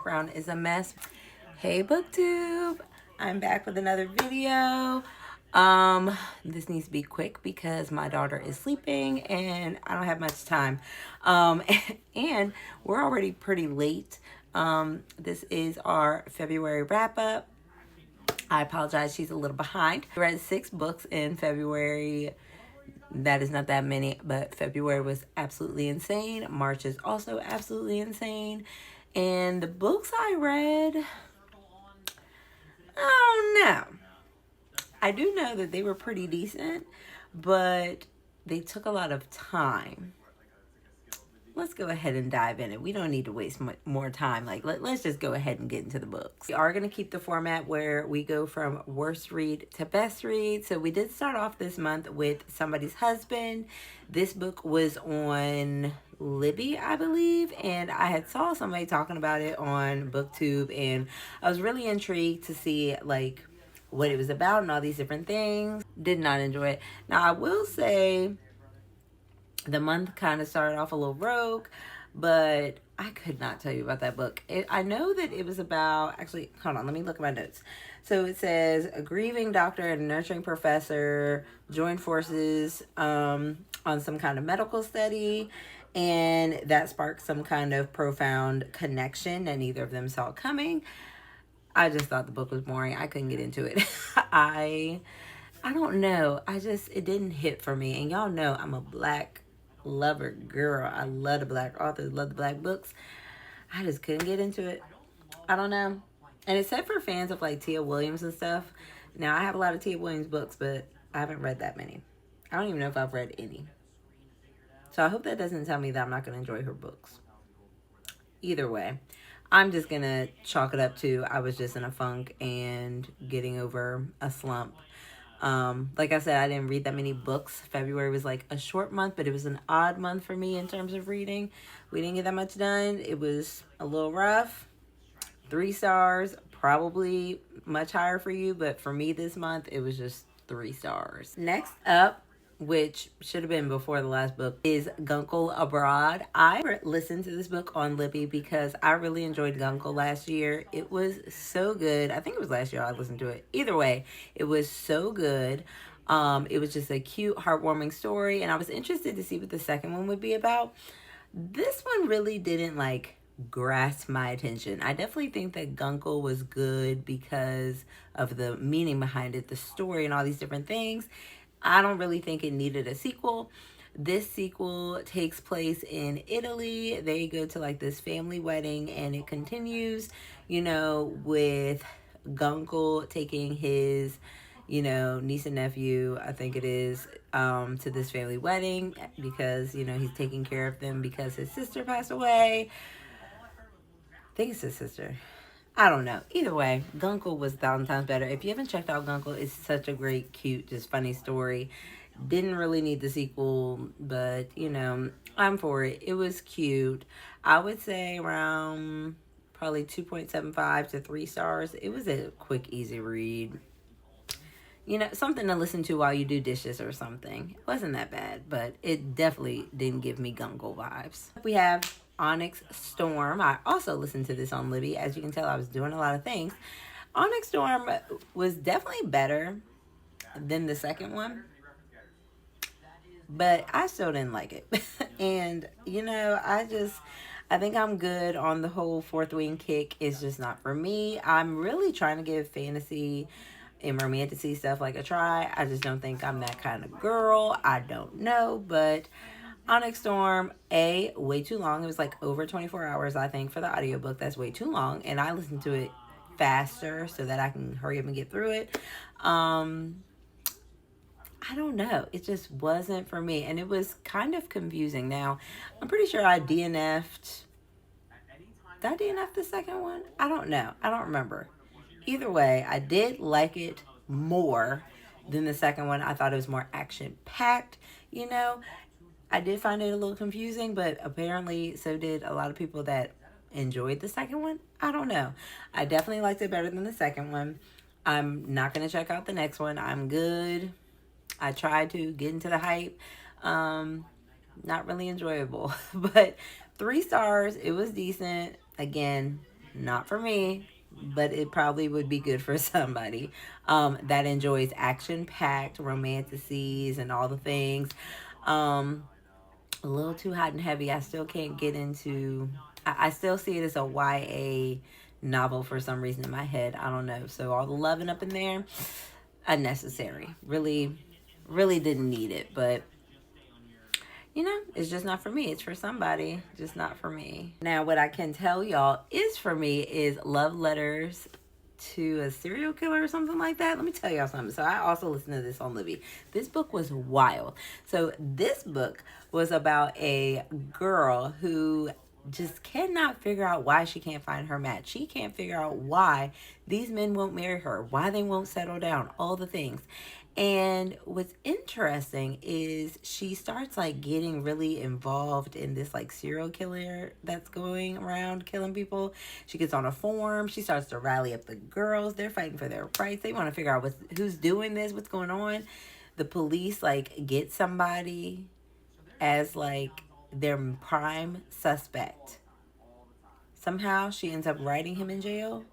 background is a mess. Hey BookTube, I'm back with another video. This needs to be quick because my daughter is sleeping and I don't have much time. And we're already pretty late. This is our February wrap up. I apologize, she's a little behind. I read 6 books in February. That is not that many, but February was absolutely insane. March is also absolutely insane. And the books I read, I don't know. I do know that they were pretty decent, but they took a lot of time. Let's go ahead and dive in it. We don't need to waste more time. Let's just go ahead and get into the books. We are going to keep the format where we go from worst read to best read. So we did start off this month with Somebody's Husband. This book was on Libby, I believe, and I had saw somebody talking about it on BookTube, and I was really intrigued to see what it was about and all these different things. Did not enjoy it. Now I will say the month kind of started off a little rogue, but I could not tell you about that book. I know that it was about, actually, hold on, let me look at my notes. So it says, a grieving doctor and a nurturing professor join forces on some kind of medical study, and that sparked some kind of profound connection that neither of them saw coming. I just thought the book was boring. I couldn't get into it. I don't know. It didn't hit for me. And y'all know I'm a black lover girl. I love the black authors, love the black books. I just couldn't get into it. I don't know. And it's said for fans of Tia Williams and stuff. Now, I have a lot of Tia Williams books, but I haven't read that many. I don't even know if I've read any. So I hope that doesn't tell me that I'm not going to enjoy her books. Either way, I'm just going to chalk it up to I was just in a funk and getting over a slump. Like I said, I didn't read that many books. February was a short month, but it was an odd month for me in terms of reading. We didn't get that much done. It was a little rough. 3 stars, probably much higher for you, but for me this month, it was just 3 stars. Next up, which should have been before the last book, is Guncle Abroad. I listened to this book on Libby because I really enjoyed Guncle last year. It was so good. I think it was last year I listened to it. Either way, it was so good. It was just a cute, heartwarming story, and I was interested to see what the second one would be about. This one really didn't grasp my attention. I definitely think that Guncle was good because of the meaning behind it, the story, and all these different things. I don't really think it needed a sequel. This sequel takes place in Italy. They go to this family wedding, and it continues, with Guncle taking his, niece and nephew, I think it is, to this family wedding because, he's taking care of them because his sister passed away. I think it's his sister. I don't know. Either way, Guncle was 1,000 times better. If you haven't checked out Guncle, it's such a great, cute, just funny story. Didn't really need the sequel, but, I'm for it. It was cute. I would say around probably 2.75 to 3 stars. It was a quick, easy read. Something to listen to while you do dishes or something. It wasn't that bad, but it definitely didn't give me Guncle vibes. We have Onyx Storm. I also listened to this on Libby. As you can tell, I was doing a lot of things. Onyx Storm was definitely better than the second one, but I still didn't like it. And, I think I'm good on the whole fourth wing kick. It's just not for me. I'm really trying to give fantasy and romantic stuff a try. I just don't think I'm that kind of girl. I don't know, but Onyx Storm, way too long. It was over 24 hours, I think, for the audiobook. That's way too long. And I listened to it faster so that I can hurry up and get through it. I don't know. It just wasn't for me. And it was kind of confusing. Now, I'm pretty sure I DNF'd. Did I DNF the second one? I don't know. I don't remember. Either way, I did like it more than the second one. I thought it was more action-packed, I did find it a little confusing, but apparently so did a lot of people that enjoyed the second one. I don't know. I definitely liked it better than the second one. I'm not going to check out the next one. I'm good. I tried to get into the hype. Not really enjoyable, but 3 stars. It was decent. Again, Not for me, but it probably would be good for somebody that enjoys action-packed romanticises and all the things. Um, a little too hot and heavy. I still can't get into. I still see it as a YA novel for some reason in my head. I don't know. So all the loving up in there, unnecessary. Really, really didn't need it, but you know, it's just not for me. It's for somebody, just not for me. Now, what I can tell y'all is for me is Love Letters to a Serial Killer or something like that. Let me tell y'all something. So I also listened to this on Libby. This book was wild. So this book was about a girl who just cannot figure out why she can't find her match. She can't figure out why these men won't marry her, why they won't settle down, all the things. And what's interesting is she starts like getting really involved in this like serial killer that's going around killing people. She gets on a forum. She starts to rally up the girls. They're fighting for their rights. They want to figure out who's doing this, what's going on. The police like get somebody as like their prime suspect. Somehow she ends up writing him in jail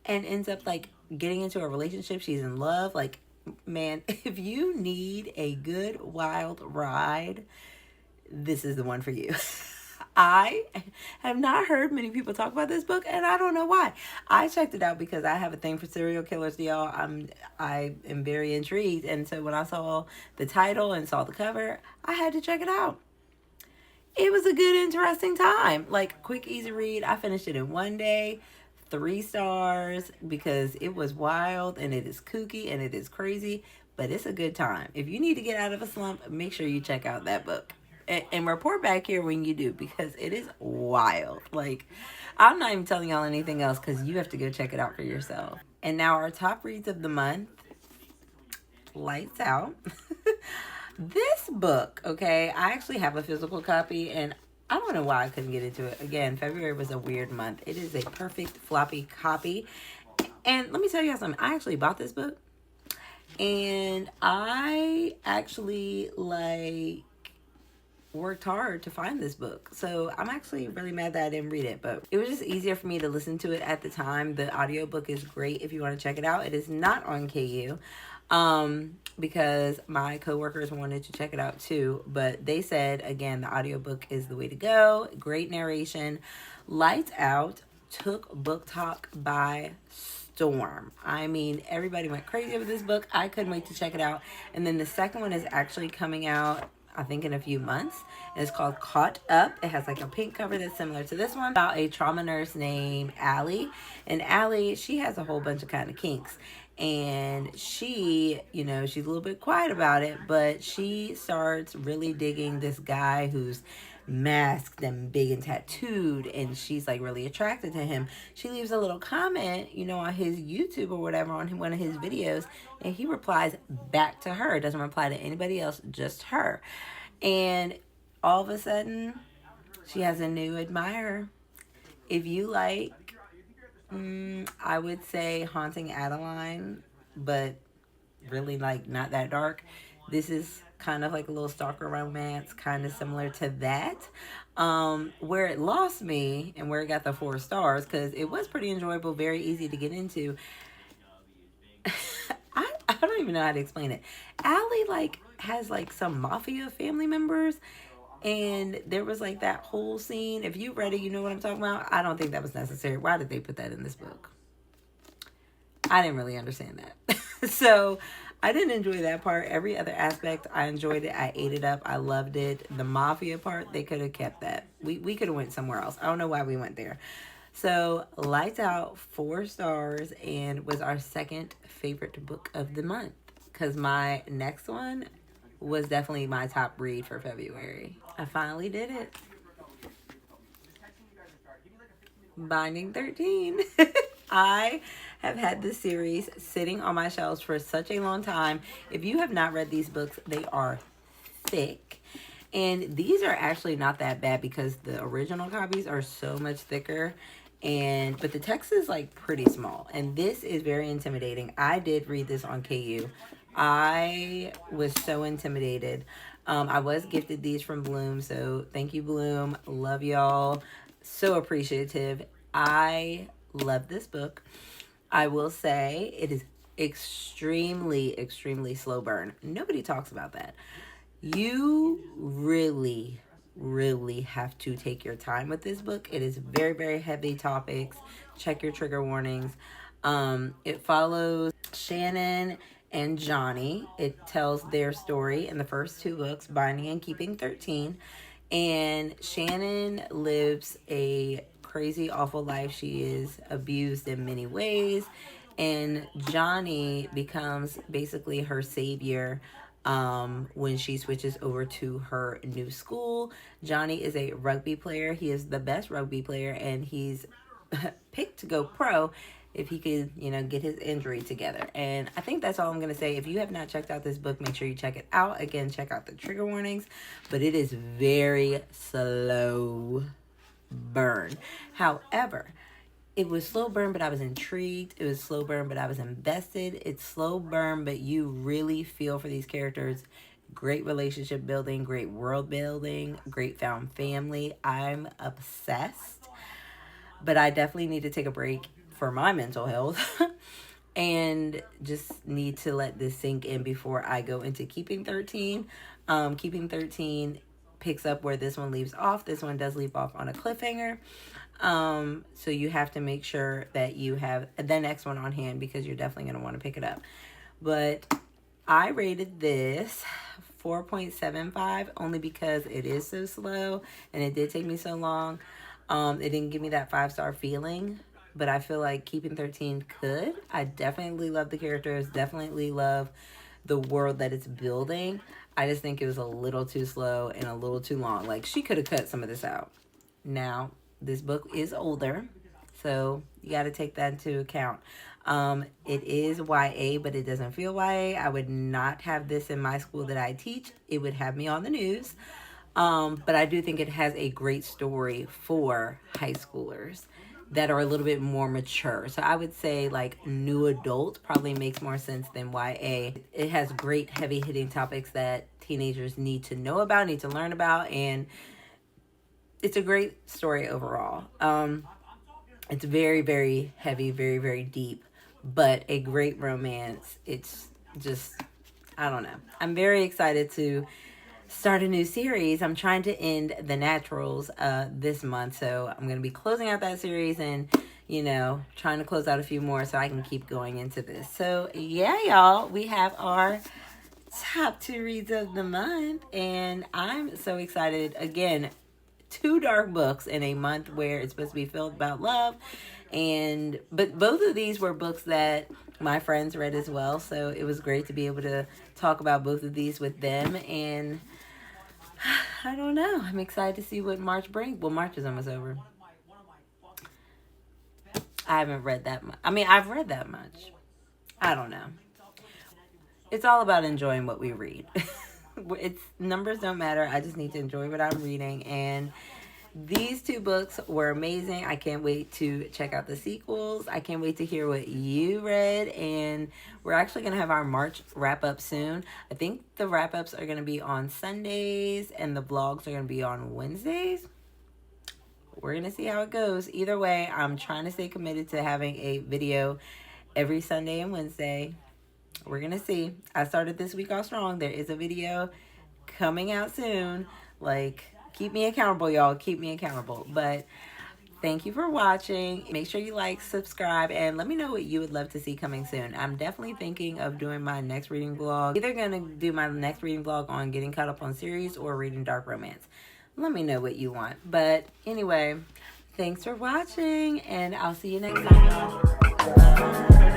and ends up like getting into a relationship. She's in love. Like, man, if you need a good wild ride, this is the one for you. I have not heard many people talk about this book, and I don't know why. I checked it out because I have a thing for serial killers, y'all. I am very intrigued, and so when I saw the title and saw the cover, I had to check it out. It was a good, interesting time. Like, quick, easy read. I finished it in one day. 3 stars because it was wild and it is kooky and it is crazy, but it's a good time. If you need to get out of a slump, make sure you check out that book and report back here when you do, because it is wild. Like, I'm not even telling y'all anything else because you have to go check it out for yourself. And now our top reads of the month. Lights Out. This book, okay, I actually have a physical copy, and I don't know why I couldn't get into it. Again, February was a weird month. It is a perfect floppy copy. And let me tell you something. I actually bought this book, and I actually like worked hard to find this book. So I'm actually really mad that I didn't read it, but it was just easier for me to listen to it at the time. The audiobook is great if you want to check it out. It is not on KU. Because my coworkers wanted to check it out too, but they said, again, the audiobook is the way to go. Great narration. Lights Out took Booktok by storm. I mean, everybody went crazy over this book. I couldn't wait to check it out. And then the second one is actually coming out, I think, in a few months. And it's called Caught Up. It has like a pink cover that's similar to this one, about a trauma nurse named Allie. And Allie, she has a whole bunch of kind of kinks. And she, you know, she's a little bit quiet about it, but she starts really digging this guy who's masked and big and tattooed, and she's like really attracted to him. She leaves a little comment, you know, on his YouTube or whatever, on one of his videos, and he replies back to her. Doesn't reply to anybody else, just her. And all of a sudden, she has a new admirer. If you like, I would say Haunting Adeline, but really like not that dark. This is kind of like a little stalker romance, kind of similar to that. Where it lost me and where it got the 4 stars, because it was pretty enjoyable, very easy to get into. I don't even know how to explain it. Allie like has like some mafia family members, and there was like that whole scene. If you read it, you know what I'm talking about. I don't think that was necessary. Why did they put that in this book? I didn't really understand that. So I didn't enjoy that part. Every other aspect, I enjoyed it. I ate it up. I loved it. The mafia part, they could have kept that. We could have went somewhere else. I don't know why we went there. So Lights Out, 4 stars, and was our second favorite book of the month, because my next one was definitely my top read for February. I finally did it. Binding 13. I have had this series sitting on my shelves for such a long time. If you have not read these books, they are thick. And these are actually not that bad because the original copies are so much thicker. But the text is like pretty small. And this is very intimidating. I did read this on KU. I was so intimidated. I was gifted these from Bloom, so thank you, Bloom. Love y'all. So appreciative. I love this book. I will say it is extremely, extremely slow burn. Nobody talks about that. You really, really have to take your time with this book. It is very, very heavy topics. Check your trigger warnings. It follows Shannon and Johnny. It tells their story in the first two books, Binding and Keeping 13. And Shannon lives a crazy, awful life. She is abused in many ways. And Johnny becomes basically her savior when she switches over to her new school. Johnny is a rugby player. He is the best rugby player, and he's picked to go pro if he could, get his injury together. And I think that's all I'm going to say. If you have not checked out this book, make sure you check it out. Again, check out the trigger warnings. But it is very slow burn. However, it was slow burn, but I was intrigued. It was slow burn, but I was invested. It's slow burn, but you really feel for these characters. Great relationship building, great world building, great found family. I'm obsessed. But I definitely need to take a break for my mental health and just need to let this sink in before I go into Keeping 13. Keeping 13 picks up where this one leaves off. This one does leave off on a cliffhanger. So you have to make sure that you have the next one on hand because you're definitely going to want to pick it up. But I rated this 4.75 only because it is so slow and it did take me so long. It didn't give me that 5-star feeling, but I feel like Keeping 13 could. I definitely love the characters, definitely love the world that it's building. I just think it was a little too slow and a little too long. Like, she could have cut some of this out. Now, this book is older, so you got to take that into account. It is YA, but it doesn't feel YA. I would not have this in my school that I teach. It would have me on the news. But I do think it has a great story for high schoolers that are a little bit more mature. So I would say like new adult probably makes more sense than YA. It has great heavy hitting topics that teenagers need to know about, need to learn about, and it's a great story overall. It's very, very heavy, very, very deep, but a great romance. It's just, I don't know. I'm very excited to start a new series. I'm trying to end The Naturals this month, so I'm going to be closing out that series and, trying to close out a few more so I can keep going into this. So, yeah, y'all, we have our top 2 reads of the month, and I'm so excited. Again, 2 dark books in a month where it's supposed to be filled about love, but both of these were books that my friends read as well, so it was great to be able to talk about both of these with them. And I don't know, I'm excited to see what March brings. Well, March is almost over. I haven't read that much. I mean, I've read that much. I don't know. It's all about enjoying what we read. It's numbers don't matter. I just need to enjoy what I'm reading, and these 2 books were amazing. I can't wait to check out the sequels. I can't wait to hear what you read, and we're actually going to have our March wrap-up soon. I think the wrap-ups are going to be on Sundays, and the vlogs are going to be on Wednesdays. We're going to see how it goes. Either way, I'm trying to stay committed to having a video every Sunday and Wednesday. We're going to see. I started this week off strong. There is a video coming out soon. Like, keep me accountable, y'all. Keep me accountable. But thank you for watching. Make sure you like, subscribe, and let me know what you would love to see coming soon. I'm definitely thinking of doing my next reading vlog. Either going to do my next reading vlog on getting caught up on series or reading dark romance. Let me know what you want. But anyway, thanks for watching, and I'll see you next time, y'all. Bye.